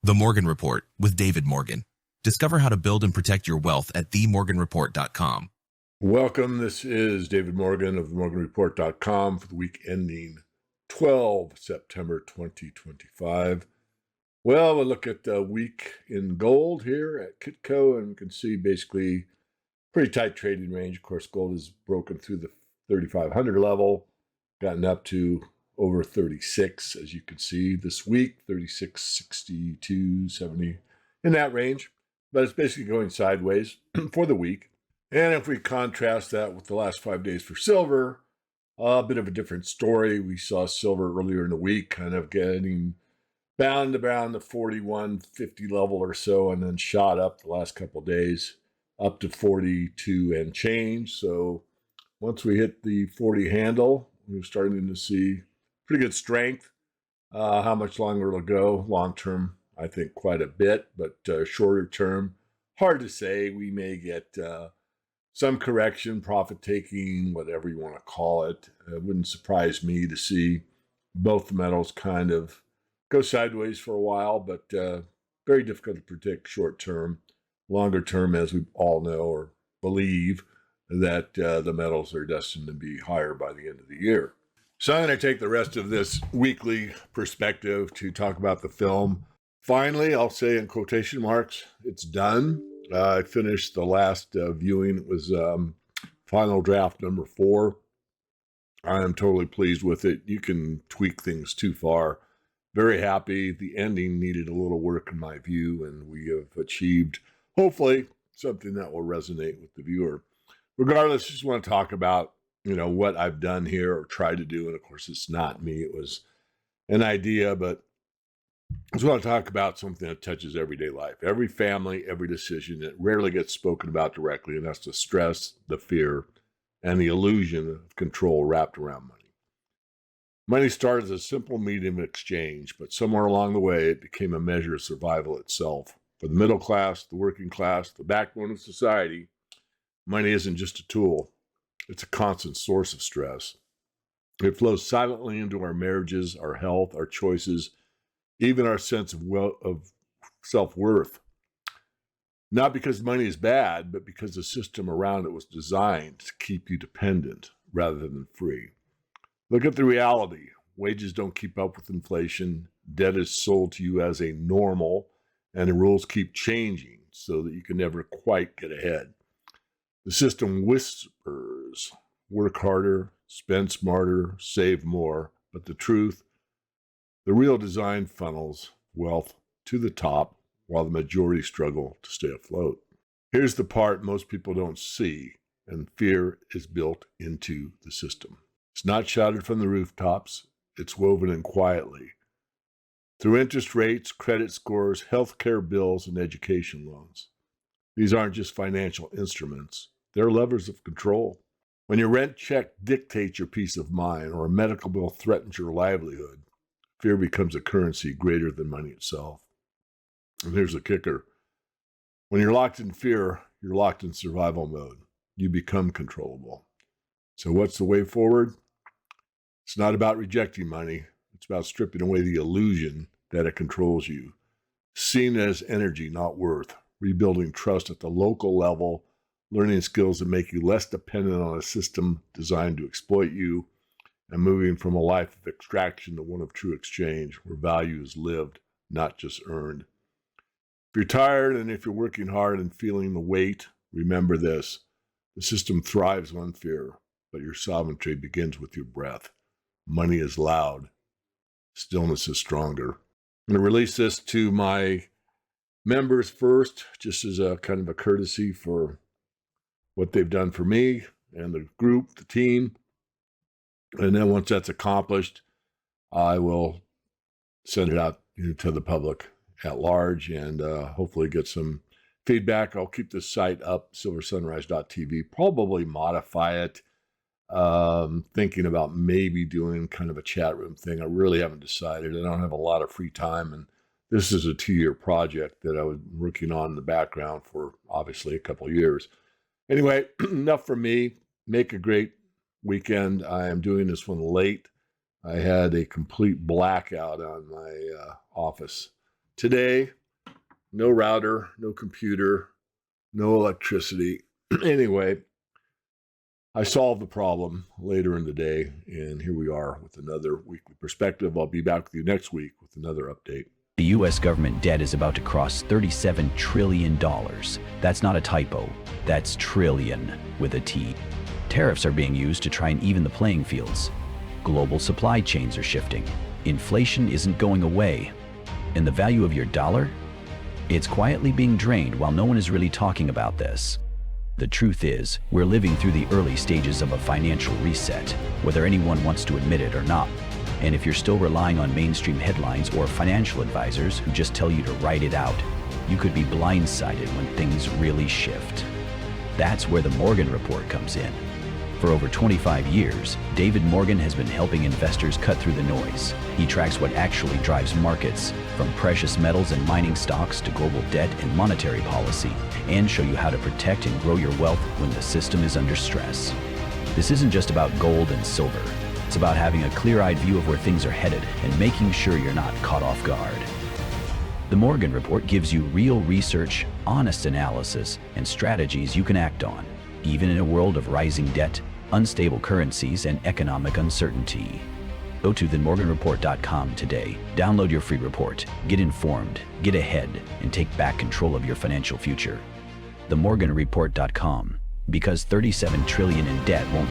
The Morgan Report with David Morgan. Discover how to build and protect your wealth at themorganreport.com. Welcome. This is David Morgan of themorganreport.com for the week ending 12 September 2025. Well, we'll look at the week in gold here at Kitco, and we can see basically pretty tight trading range. Of course, gold has broken through the 3,500 level, gotten up to over 36, as you can see this week, 36, 62, 70, in that range. But it's basically going sideways for the week. And if we contrast that with the last 5 days for silver, a bit of a different story. We saw silver earlier in the week kind of getting bound around the 41.50 level or so, and then shot up the last couple of days up to 42 and change. So once we hit the 40 handle, we're starting to see pretty good strength. How much longer it'll go? Long term, I think quite a bit, but shorter term, hard to say. We may get some correction, profit taking, whatever you want to call it. It wouldn't surprise me to see both the metals kind of go sideways for a while, but very difficult to predict short term. Longer term, as we all know or believe, that the metals are destined to be higher by the end of the year. So I'm going to take the rest of this weekly perspective to talk about the film. Finally, I'll say in quotation marks, it's done. I finished the last viewing. It was final draft number 4. I am totally pleased with it. You can tweak things too far. Very happy. The ending needed a little work in my view, and we have achieved, hopefully, something that will resonate with the viewer. Regardless, just want to talk about what I've done here or tried to do. And of course, it's not me. It was an idea, but I just want to talk about something that touches everyday life, every family, every decision that rarely gets spoken about directly. And that's the stress, the fear, and the illusion of control wrapped around money. Money started as a simple medium of exchange, but somewhere along the way, it became a measure of survival itself. For the middle class, the working class, the backbone of society, money isn't just a tool. It's a constant source of stress. It flows silently into our marriages, our health, our choices, even our sense of self-worth. Not because money is bad, but because the system around it was designed to keep you dependent rather than free. Look at the reality. Wages don't keep up with inflation. Debt is sold to you as a normal, and the rules keep changing so that you can never quite get ahead. The system whispers, work harder, spend smarter, save more, but the truth, the real design funnels wealth to the top while the majority struggle to stay afloat. Here's the part most people don't see, and fear is built into the system. It's not shouted from the rooftops, it's woven in quietly. Through interest rates, credit scores, healthcare bills, and education loans. These aren't just financial instruments. They're levers of control. When your rent check dictates your peace of mind or a medical bill threatens your livelihood, fear becomes a currency greater than money itself. And here's the kicker. When you're locked in fear, you're locked in survival mode. You become controllable. So what's the way forward? It's not about rejecting money. It's about stripping away the illusion that it controls you. Seeing it as energy, not worth. Rebuilding trust at the local level, learning skills that make you less dependent on a system designed to exploit you, and moving from a life of extraction to one of true exchange, where value is lived, not just earned. If you're tired and if you're working hard and feeling the weight, remember this. The system thrives on fear, but your sovereignty begins with your breath. Money is loud. Stillness is stronger. I'm going to release this to my members first, just as a kind of a courtesy for what they've done for me and the group, the team. And then once that's accomplished, I will send it out to the public at large and hopefully get some feedback. I'll keep the site up, silversunrise.tv, probably modify it. Thinking about maybe doing kind of a chat room thing. I really haven't decided. I don't have a lot of free time, and this is a 2-year project that I was working on in the background for obviously a couple of years. Anyway, enough from me. Make a great weekend. I am doing this one late. I had a complete blackout on my office Today, no router, no computer, no electricity. Anyway, I solved the problem later in the day, and here we are with another weekly perspective. I'll be back with you next week with another update. The U.S. government debt is about to cross $37 trillion. That's not a typo. That's trillion with a T. Tariffs are being used to try and even the playing fields. Global supply chains are shifting. Inflation isn't going away. And the value of your dollar? It's quietly being drained while no one is really talking about this. The truth is, we're living through the early stages of a financial reset, whether anyone wants to admit it or not. And if you're still relying on mainstream headlines or financial advisors who just tell you to write it out, you could be blindsided when things really shift. That's where the Morgan Report comes in. For over 25 years, David Morgan has been helping investors cut through the noise. He tracks what actually drives markets, from precious metals and mining stocks to global debt and monetary policy, and show you how to protect and grow your wealth when the system is under stress. This isn't just about gold and silver. It's about having a clear-eyed view of where things are headed and making sure you're not caught off guard. The Morgan Report gives you real research, honest analysis, and strategies you can act on, even in a world of rising debt, unstable currencies, and economic uncertainty. Go to themorganreport.com today. Download your free report. Get informed, get ahead, and take back control of your financial future. Themorganreport.com, because $37 trillion in debt won't